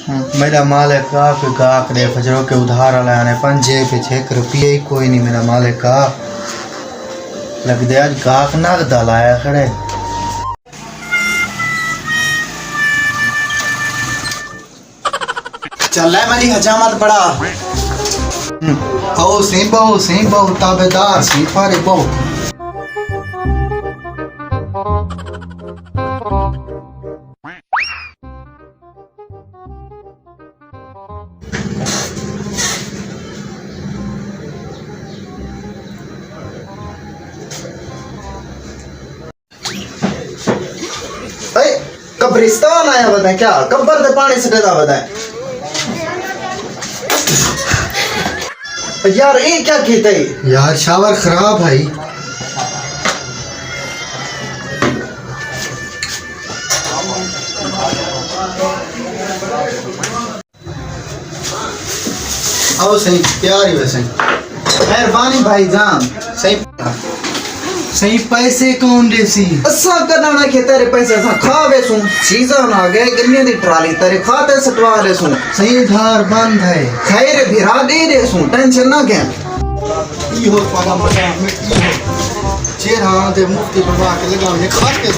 मेरा मालिक गाक दे फजरों के उधार लाने पंजे पे 6 रुपये ही कोई नहीं मेरा मालिक लग दे आज गाक नगदा लाया खड़े चल है मेरी हजामत बड़ा ओ सी बहु ताबेदार सी फारे बहु कब्रिस्तान आया बताए क्या कब्र से पानी से डरा बताए यार ये क्या कहते है यार शावर खराब है आओ सही प्यार ही वैसे मेहरबानी भाईजान सही सही पैसे कौन देसी असा करना ना के तेरे पैसे असा खावे सु चीजा ना गए गन्ने दी ट्राली तेरे खाते सटवा ले सु सही उधार बंद है खैर भिरा दे दे सु टेंशन ना के इहो पागा मजा में इहो चेहरा दे मुफ्ती बनवा के लगा ये खाते